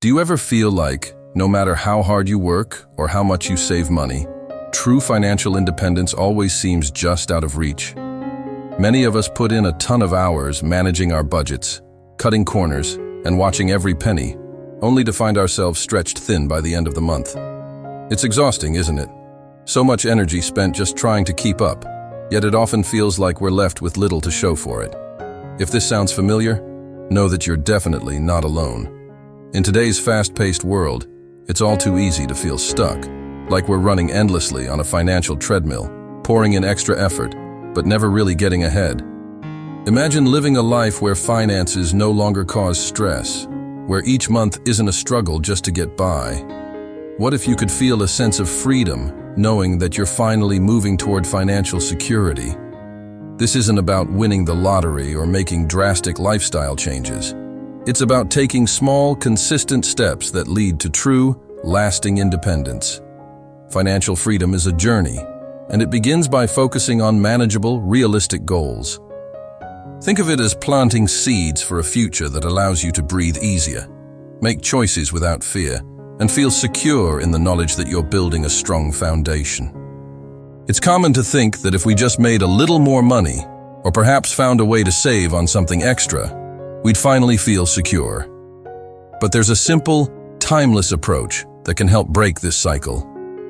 Do you ever feel like, no matter how hard you work or how much you save money, true financial independence always seems just out of reach? Many of us put in a ton of hours managing our budgets, cutting corners, and watching every penny, only to find ourselves stretched thin by the end of the month. It's exhausting, isn't it? So much energy spent just trying to keep up, yet it often feels like we're left with little to show for it. If this sounds familiar, know that you're definitely not alone. In today's fast-paced world, it's all too easy to feel stuck, like we're running endlessly on a financial treadmill, pouring in extra effort, but never really getting ahead. Imagine living a life where finances no longer cause stress, where each month isn't a struggle just to get by. What if you could feel a sense of freedom, knowing that you're finally moving toward financial security? This isn't about winning the lottery or making drastic lifestyle changes. It's about taking small, consistent steps that lead to true, lasting independence. Financial freedom is a journey, and it begins by focusing on manageable, realistic goals. Think of it as planting seeds for a future that allows you to breathe easier, make choices without fear, and feel secure in the knowledge that you're building a strong foundation. It's common to think that if we just made a little more money, or perhaps found a way to save on something extra, we'd finally feel secure. But there's a simple, timeless approach that can help break this cycle,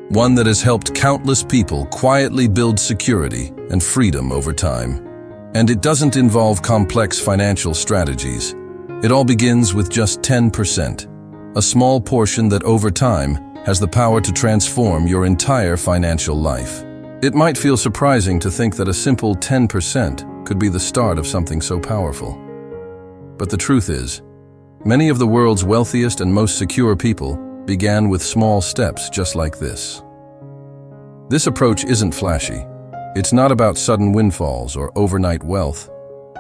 one that has helped countless people quietly build security and freedom over time. And it doesn't involve complex financial strategies. It all begins with just 10%, a small portion that over time has the power to transform your entire financial life. It might feel surprising to think that a simple 10% could be the start of something so powerful. But the truth is, many of the world's wealthiest and most secure people began with small steps just like this. This approach isn't flashy. It's not about sudden windfalls or overnight wealth.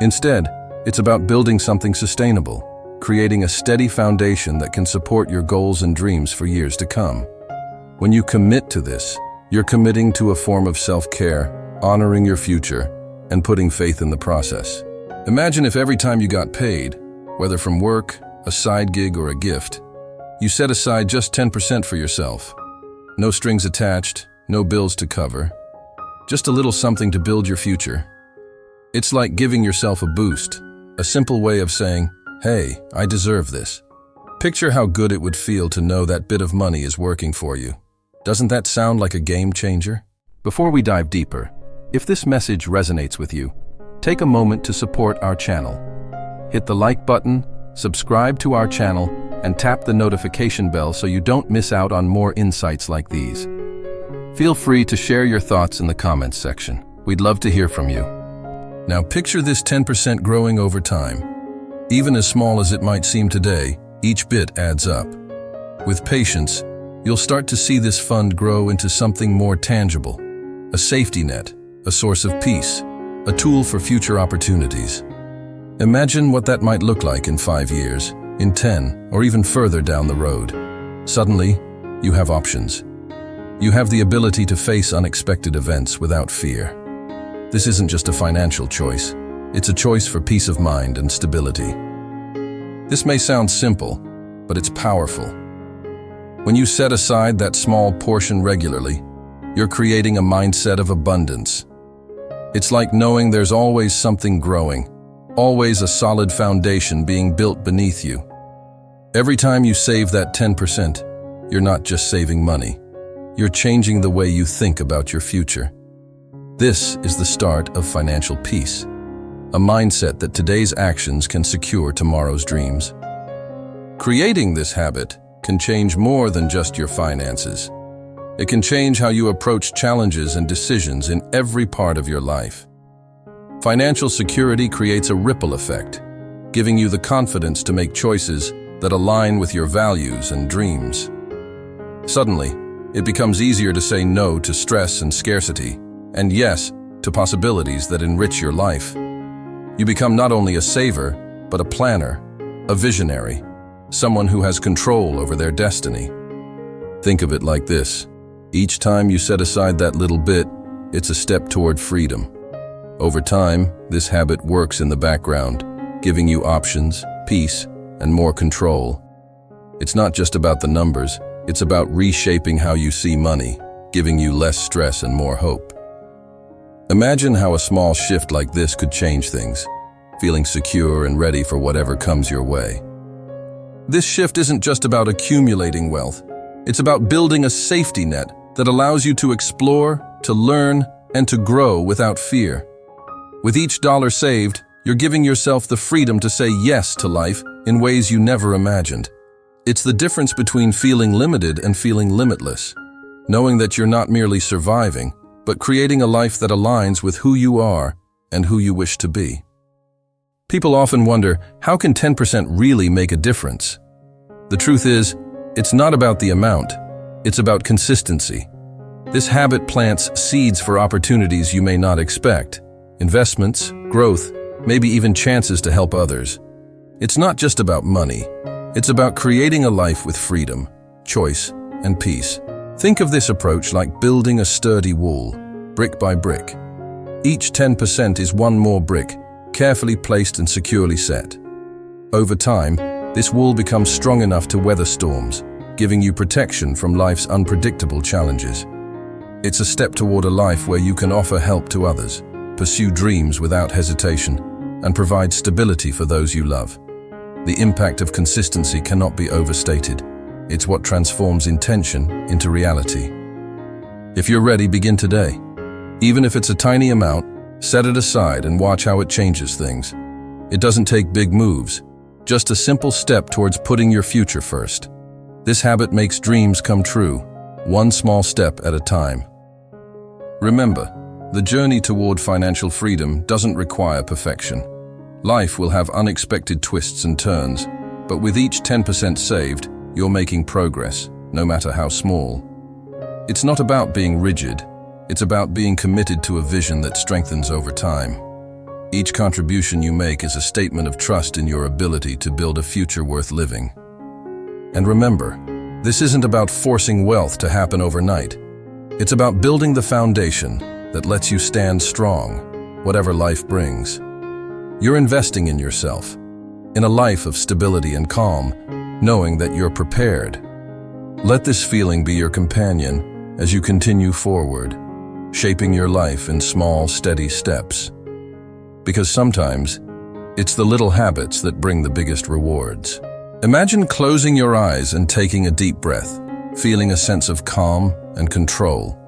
Instead, it's about building something sustainable, creating a steady foundation that can support your goals and dreams for years to come. When you commit to this, you're committing to a form of self-care, honoring your future, and putting faith in the process. Imagine if every time you got paid, whether from work, a side gig, or a gift, you set aside just 10% for yourself. No strings attached, no bills to cover, just a little something to build your future. It's like giving yourself a boost, a simple way of saying, "Hey, I deserve this." Picture how good it would feel to know that bit of money is working for you. Doesn't that sound like a game changer? Before we dive deeper, if this message resonates with you, take a moment to support our channel. Hit the like button, subscribe to our channel, and tap the notification bell so you don't miss out on more insights like these. Feel free to share your thoughts in the comments section. We'd love to hear from you. Now picture this 10% growing over time. Even as small as it might seem today, each bit adds up. With patience, you'll start to see this fund grow into something more tangible, a safety net, a source of peace, a tool for future opportunities. Imagine what that might look like in 5 years, in 10, or even further down the road. Suddenly, you have options. You have the ability to face unexpected events without fear. This isn't just a financial choice. It's a choice for peace of mind and stability. This may sound simple, but it's powerful. When you set aside that small portion regularly, you're creating a mindset of abundance. It's like knowing there's always something growing, always a solid foundation being built beneath you. Every time you save that 10%, you're not just saving money. You're changing the way you think about your future. This is the start of financial peace, a mindset that today's actions can secure tomorrow's dreams. Creating this habit can change more than just your finances. It can change how you approach challenges and decisions in every part of your life. Financial security creates a ripple effect, giving you the confidence to make choices that align with your values and dreams. Suddenly, it becomes easier to say no to stress and scarcity, and yes to possibilities that enrich your life. You become not only a saver, but a planner, a visionary, someone who has control over their destiny. Think of it like this. Each time you set aside that little bit, it's a step toward freedom. Over time, this habit works in the background, giving you options, peace, and more control. It's not just about the numbers, it's about reshaping how you see money, giving you less stress and more hope. Imagine how a small shift like this could change things, feeling secure and ready for whatever comes your way. This shift isn't just about accumulating wealth. It's about building a safety net that allows you to explore, to learn, and to grow without fear. With each dollar saved, you're giving yourself the freedom to say yes to life in ways you never imagined. It's the difference between feeling limited and feeling limitless, knowing that you're not merely surviving, but creating a life that aligns with who you are and who you wish to be. People often wonder, how can 10% really make a difference? The truth is, it's not about the amount, it's about consistency. This habit plants seeds for opportunities you may not expect, investments, growth, maybe even chances to help others. It's not just about money, it's about creating a life with freedom, choice, and peace. Think of this approach like building a sturdy wall, brick by brick. Each 10% is one more brick, carefully placed and securely set. Over time, this wall becomes strong enough to weather storms, giving you protection from life's unpredictable challenges. It's a step toward a life where you can offer help to others, pursue dreams without hesitation, and provide stability for those you love. The impact of consistency cannot be overstated. It's what transforms intention into reality. If you're ready, begin today. Even if it's a tiny amount, set it aside and watch how it changes things. It doesn't take big moves, just a simple step towards putting your future first. This habit makes dreams come true, one small step at a time. Remember, the journey toward financial freedom doesn't require perfection. Life will have unexpected twists and turns, but with each 10% saved, you're making progress, no matter how small. It's not about being rigid. It's about being committed to a vision that strengthens over time. Each contribution you make is a statement of trust in your ability to build a future worth living. And remember, this isn't about forcing wealth to happen overnight. It's about building the foundation that lets you stand strong, whatever life brings. You're investing in yourself, in a life of stability and calm, knowing that you're prepared. Let this feeling be your companion as you continue forward, shaping your life in small, steady steps. Because sometimes, it's the little habits that bring the biggest rewards. Imagine closing your eyes and taking a deep breath, feeling a sense of calm and control.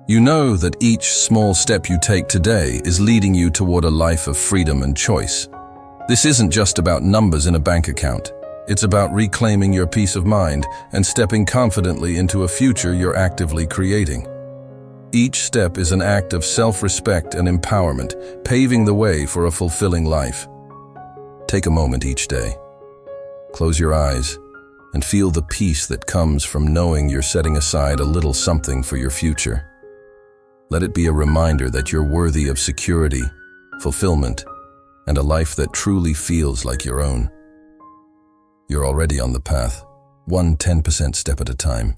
You know that each small step you take today is leading you toward a life of freedom and choice. This isn't just about numbers in a bank account. It's about reclaiming your peace of mind and stepping confidently into a future you're actively creating. Each step is an act of self-respect and empowerment, paving the way for a fulfilling life. Take a moment each day. Close your eyes and feel the peace that comes from knowing you're setting aside a little something for your future. Let it be a reminder that you're worthy of security, fulfillment, and a life that truly feels like your own. You're already on the path, one 10% step at a time.